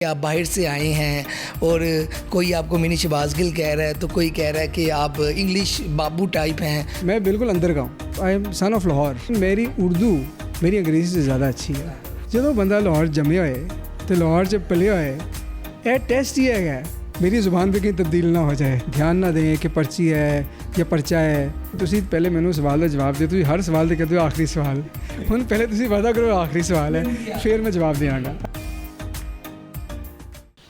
आप बाहर से आए हैं और कोई आपको मिनी शहबाज गिल कह रहा है तो कोई कह रहा है कि आप इंग्लिश बाबू टाइप हैं। मैं बिल्कुल अंदर का हूँ। I am son of Lahore. मेरी उर्दू मेरी अंग्रेज़ी से ज़्यादा अच्छी है। जो बंदा लाहौर जम्या है तो लाहौर च पलिया है टेस्ट ही है मेरी ज़ुबान पे कहीं तब्दील ना हो जाए। ध्यान ना दें कि पर्ची है या पर्चा है। तुसी पहले मैंने सवाल का जवाब दे, तुसी हर सवाल दे कहते हो आखिरी सवाल। हुण पहले तुसी वादा करो आखिरी सवाल है फिर मैं जवाब देंगा।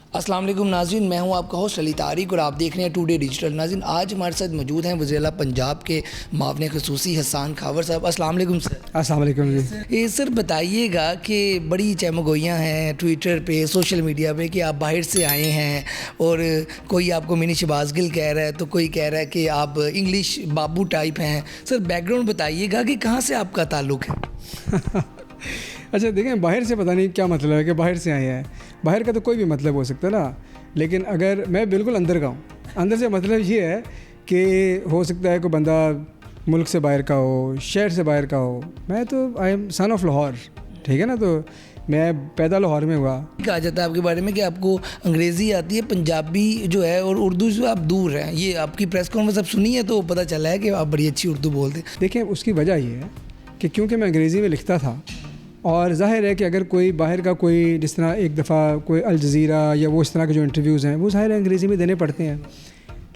अस्सलाम वालेकुम नाज़रीन, मैं हूं आपका होस्ट अली तारिक और आप देख रहे हैं टुडे डिजिटल। नाज़रीन, आज हमारे साथ मौजूद हैं वज़ीर-ए-आला पंजाब के मावने ख़ुसूसी हसन खावर साहब। अस्सलाम वालेकुम सर। अस्सलाम वालेकुम जी। ये सर बताइएगा कि बड़ी चमगोइयाँ हैं ट्विटर पे, सोशल मीडिया पे कि आप बाहर से आए हैं और कोई आपको मिनी शहबाज गिल कह रहा है तो कोई कह रहा है कि आप इंग्लिश बाबू टाइप हैं। सर बैकग्राउंड बताइएगा कि कहाँ से आपका ताल्लुक़ है। अच्छा देखें, बाहर से पता नहीं क्या मतलब है कि बाहर से आए हैं। बाहर का तो कोई भी मतलब हो सकता है ना, लेकिन अगर मैं बिल्कुल अंदर का हूँ। अंदर से मतलब ये है कि हो सकता है कोई बंदा मुल्क से बाहर का हो, शहर से बाहर का हो। मैं तो I am son of Lahore, ठीक है ना। तो मैं पैदा लाहौर में हुआ। कहा जाता है आपके बारे में कि आपको अंग्रेज़ी आती है, पंजाबी जो है और उर्दू जो आप दूर हैं। ये आपकी प्रेस कॉन्फ्रेंस अब सुनी है तो पता चला है कि आप बड़ी अच्छी उर्दू बोलते हैं। देखिए, उसकी वजह ये है कि क्योंकि मैं अंग्रेज़ी में लिखता था और ज़ाहिर है कि अगर कोई बाहर का कोई जिस तरह एक दफ़ा कोई अल जज़ीरा या वो इस तरह के जो इंटरव्यूज़ हैं वो ज़ाहिर है अंग्रेज़ी में देने पड़ते हैं,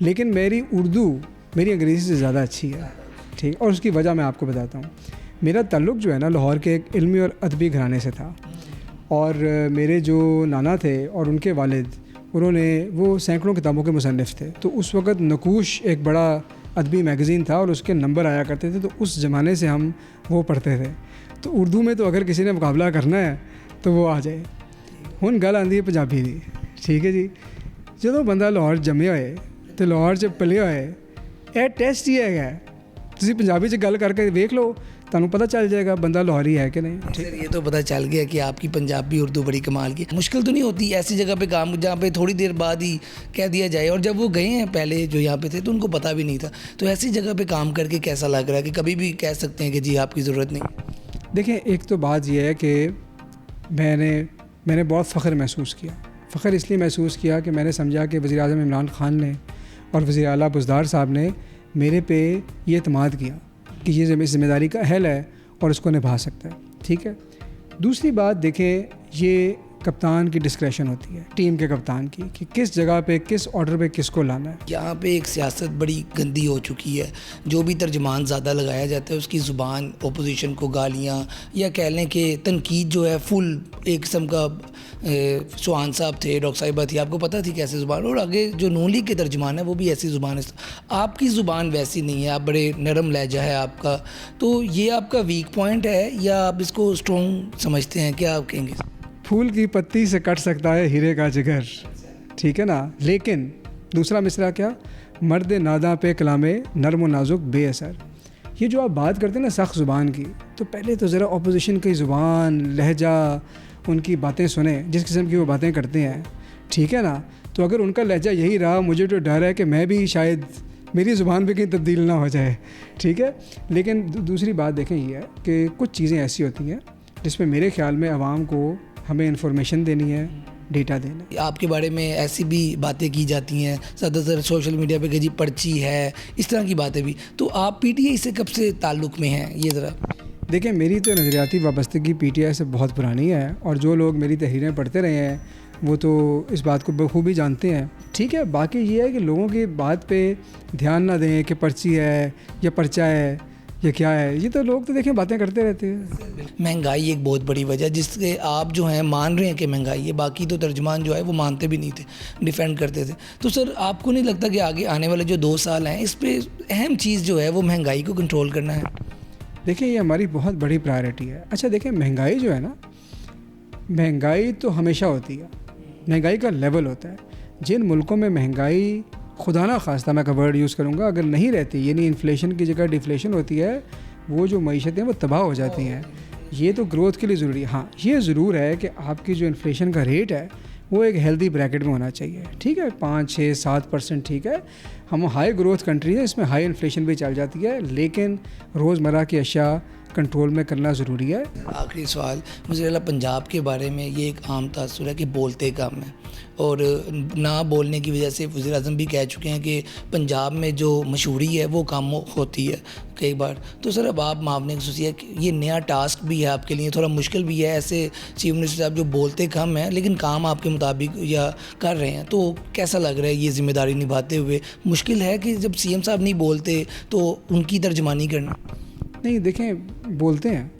लेकिन मेरी उर्दू मेरी अंग्रेज़ी से ज़्यादा अच्छी है, ठीक। और उसकी वजह मैं आपको बताता हूँ। मेरा ताल्लुक़ जो है ना लाहौर के एक इल्मी और अदबी घराने से था और मेरे जो नाना थे और उनके वालिद, उन्होंने वो सैकड़ों किताबों के मुसन्निफ़ थे। तो उस वक़्त नकूश एक बड़ा अदबी मैगज़ीन था और उसके नंबर आया करते थे, तो उस ज़माने से हम वो पढ़ते थे। तो उर्दू में तो अगर किसी ने मुकाबला करना है तो वो आ जाए। हुण गल आंदी है पंजाबी दी, ठीक है जी। जो बंदा लाहौर जम्या है तो लाहौर च पलिया है टेस्ट ही है। तुसी पंजाबी च गल करके देख लो, तुहानू पता चल जाएगा बंदा लाहौरी है कि नहीं। सर ये तो पता चल गया कि आपकी पंजाबी उर्दू बड़ी कमाल की। मुश्किल तो नहीं होती ऐसी जगह पे काम जहाँ पे थोड़ी देर बाद ही कह दिया जाए, और जब वो गए हैं पहले जो यहाँ पे थे तो उनको पता भी नहीं था, तो ऐसी जगह पे काम करके कैसा लग रहा है कि कभी भी कह सकते हैं कि जी आपकी ज़रूरत नहीं। देखिए, एक तो बात यह है कि मैंने बहुत फ़ख्र महसूस किया। फ़ख्र इसलिए महसूस किया कि मैंने समझा कि वज़ीर-ए-आज़म इमरान ख़ान ने और वज़ीर आला बुज़दार साहब ने मेरे पे ये एतमाद किया कि ये ज़िम्मेदारी का अहल है और इसको निभा सकता है, ठीक है। दूसरी बात देखें, ये कप्तान की डिस्क्रेशन होती है, टीम के कप्तान की, कि किस जगह पे किस ऑर्डर पे किसको लाना है। यहाँ पे एक सियासत बड़ी गंदी हो चुकी है। जो भी तर्जमान ज़्यादा लगाया जाता है उसकी ज़ुबान ओपोजिशन को गालियाँ या कह लें कि तनकीद जो है फुल एक किस्म का। सुहान साहब थे, डॉक्टर साहिबा थी, आपको पता थी कैसे ज़ुबान, और आगे जो नून लीग के तर्जमान है वो भी ऐसी ज़ुबान है। आपकी ज़ुबान वैसी नहीं है, आप बड़े नरम लहजा है आपका। तो ये आपका वीक पॉइंट है या आप इसको स्ट्रॉन्ग समझते हैं, क्या आप कहेंगे? फूल की पत्ती से कट सकता है हीरे का जिगर, ठीक है ना। लेकिन दूसरा मिसरा क्या, मर्द नादा पे कलामे नरम व नाजुक बेअसर। ये जो आप बात करते हैं ना सख्त ज़ुबान की, तो पहले तो ज़रा अपोजिशन की ज़ुबान, लहजा, उनकी बातें सुने, जिस किस्म की वो बातें करते हैं, ठीक है ना। तो अगर उनका लहजा यही रहा, मुझे तो डर है कि मैं भी शायद मेरी ज़ुबान पे कहीं तब्दील ना हो जाए, ठीक है। लेकिन दूसरी बात देखें ये है कि कुछ चीज़ें ऐसी होती हैं जिसमें मेरे ख़्याल में आवाम को हमें इन्फॉर्मेशन देनी है, डेटा देना है। आपके बारे में ऐसी भी बातें की जाती हैं ज़्यादातर सोशल मीडिया पे कि जी पर्ची है, इस तरह की बातें भी। तो आप पीटीआई से कब से ताल्लुक़ में हैं, ये ज़रा? देखिए, मेरी तो नज़रियाती वाबस्तगी पीटीआई से बहुत पुरानी है और जो लोग मेरी तहरीरें पढ़ते रहे हैं वो तो इस बात को बखूबी जानते हैं, ठीक है। बाकी ये है कि लोगों की बात पे ध्यान ना दें कि पर्ची है या पर्चा है या क्या है। ये तो लोग तो देखें बातें करते रहते हैं। महंगाई एक बहुत बड़ी वजह जिससे आप जो हैं मान रहे हैं कि महंगाई है, बाकी तो तर्जुमान जो है वो मानते भी नहीं थे, डिफेंड करते थे। तो सर आपको नहीं लगता कि आगे आने वाले जो 2 साल हैं इस पे अहम चीज़ जो है वो महंगाई को कंट्रोल करना है? देखिए, ये हमारी बहुत बड़ी प्रायोरिटी है। अच्छा देखें, महंगाई जो है ना, महंगाई तो हमेशा होती है, महंगाई का लेवल होता है। जिन मुल्कों में महंगाई खुदा ना खास्ता मैं का वर्ड यूज़ करूँगा अगर नहीं रहती, यानी इन्फ्लेशन की जगह डिफ्लेशन होती है, वो जो मईशतें वो तबाह हो जाती हैं। ये तो ग्रोथ के लिए ज़रूरी है। हाँ, ये ज़रूर है कि आपकी जो इन्फ्लेशन का रेट है वो एक हेल्दी ब्रैकेट में होना चाहिए, ठीक है। 5, 6, 7% ठीक है। हम हाई ग्रोथ कंट्री है, इसमें हाई इन्फ्लेशन भी चल जाती है, लेकिन रोज़मर्रा की अशिया कंट्रोल में करना ज़रूरी है। आखिरी सवाल, मुझे लगा पंजाब के बारे में ये एक आम तासुर है कि बोलते कम हैं और ना बोलने की वजह से वज़ीर आज़म भी कह चुके हैं कि पंजाब में जो मशहूरी है वो कम होती है कई बार। तो सर अब आप मामले खसूसी है, ये नया टास्क भी है आपके लिए, थोड़ा मुश्किल भी है ऐसे चीफ मिनिस्टर साहब जो बोलते कम हैं लेकिन काम आपके मुताबिक या कर रहे हैं, तो कैसा लग रहा है ये ज़िम्मेदारी निभाते हुए? मुश्किल है कि जब सीएम साहब नहीं बोलते तो उनकी तर्जमानी करना? नहीं, देखें, बोलते हैं।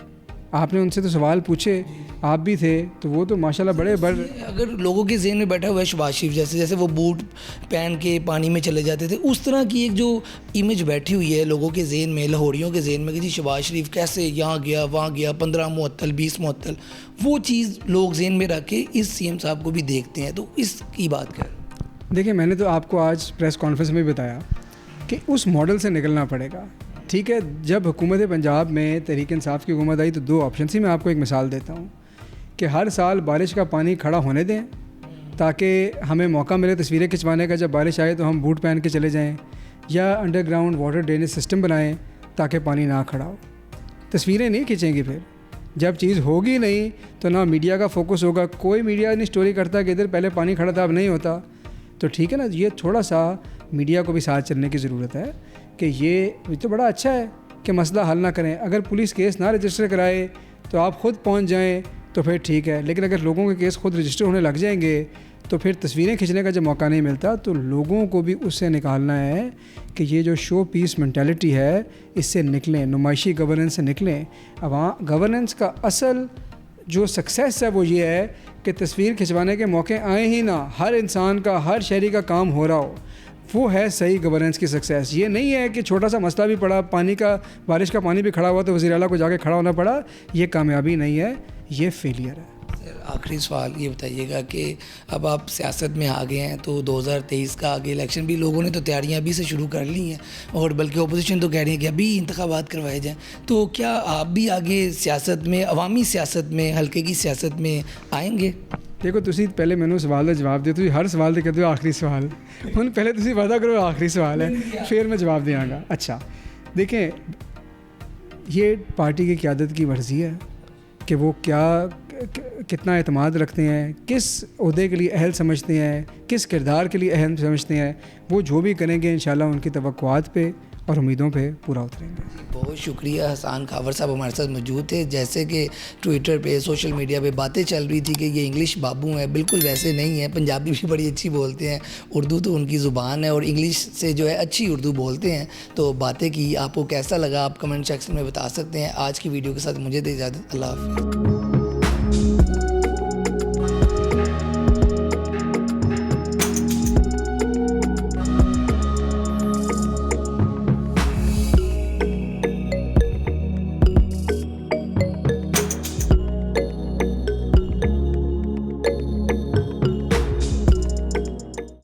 आपने उनसे तो सवाल पूछे, आप भी थे, तो वो तो माशाल्लाह बड़े अगर लोगों के ज़हन में बैठा हुआ है शहबाज शरीफ जैसे वो बूट पहन के पानी में चले जाते थे, उस तरह की एक जो इमेज बैठी हुई है लोगों के ज़हन में, लाहौरियों के ज़हन में कि जी शहबाज शरीफ कैसे यहाँ गया वहाँ गया, 15 मुअत्तल 20 मुअत्तल, वो चीज़ लोग ज़हन में रख के इस सीएम साहब को भी देखते हैं, तो इसकी बात कर। देखिए, मैंने तो आपको आज प्रेस कॉन्फ्रेंस में बताया कि उस मॉडल से निकलना पड़ेगा। ठीक है, जब हुकूमत पंजाब में तहरीक इंसाफ की हुकूमत आई तो 2 ऑप्शन थी। मैं आपको एक मिसाल देता हूँ कि हर साल बारिश का पानी खड़ा होने दें ताकि हमें मौका मिले तस्वीरें खिंचवाने का, जब बारिश आए तो हम बूट पहन के चले जाएं, या अंडरग्राउंड वाटर ड्रेनेज सिस्टम बनाएं ताकि पानी ना खड़ा हो। तस्वीरें नहीं खींचेंगी, फिर जब चीज़ होगी नहीं तो ना मीडिया का फोकस होगा, कोई मीडिया नहीं स्टोरी करता कि इधर पहले पानी खड़ा था अब नहीं होता। तो ठीक है ना, ये थोड़ा सा मीडिया को भी साथ चलने की ज़रूरत है कि ये तो बड़ा अच्छा है कि मसला हल ना करें। अगर पुलिस केस ना रजिस्टर कराए तो आप ख़ुद पहुंच जाएं तो फिर ठीक है, लेकिन अगर लोगों के केस खुद रजिस्टर होने लग जाएंगे तो फिर तस्वीरें खींचने का जब मौका नहीं मिलता तो लोगों को भी उससे निकालना है कि ये जो शो पीस मेंटालिटी है इससे निकलें, नुमाइशी गवर्नेंस से निकलें। अब गवर्नेंस का असल जो सक्सेस है वो ये है कि तस्वीर खिंचवाने के मौके आए ही ना, हर इंसान का, हर शहरी का काम हो रहा हो, वो है सही गवर्नेंस की सक्सेस। ये नहीं है कि छोटा सा मसला भी पड़ा, पानी का, बारिश का पानी भी खड़ा हुआ तो वज़ीर आला को जाके खड़ा होना पड़ा, ये कामयाबी नहीं है, ये फेलियर है। सर आखिरी सवाल ये बताइएगा कि अब आप सियासत में आ गए हैं तो 2023 का आगे इलेक्शन भी लोगों ने तो तैयारियां अभी से शुरू कर ली हैं और बल्कि अपोजिशन तो कह रही है कि अभी इंतखाबात करवाए जाएं, तो क्या आप भी आगे सियासत में, अवामी सियासत में, हल्के की सियासत में आएंगे? देखो, तुसी पहले मैंने सवाल का जवाब दिया, तुसी हर सवाल दे कहते हो आखिरी सवाल, ਹੁਣ पहले तुसी वादा करो आखिरी सवाल है फिर मैं जवाब देंगा। अच्छा, देखें, ये पार्टी की क़यादत की मर्ज़ी है कि वो कितना एतमाद रखते हैं, किस ओहदे के लिए अहल समझते हैं, किस किरदार के लिए अहम समझते हैं, वो जो भी करेंगे इंशाल्लाह उनकी तवक्कुआत पे और उम्मीदों पे पूरा उतरेंगे। बहुत शुक्रिया। हसन खावर साहब हमारे साथ मौजूद थे। जैसे कि ट्विटर पे, सोशल मीडिया पे बातें चल रही थी कि ये इंग्लिश बाबू हैं, बिल्कुल वैसे नहीं है, पंजाबी भी बड़ी अच्छी बोलते हैं, उर्दू तो उनकी ज़ुबान है और इंग्लिश से जो है अच्छी उर्दू बोलते हैं। तो बातें की, आपको कैसा लगा आप कमेंट सेक्शन में बता सकते हैं। आज की वीडियो के साथ मुझे दे इजाज़त, अल्लाह हाफ़िज़।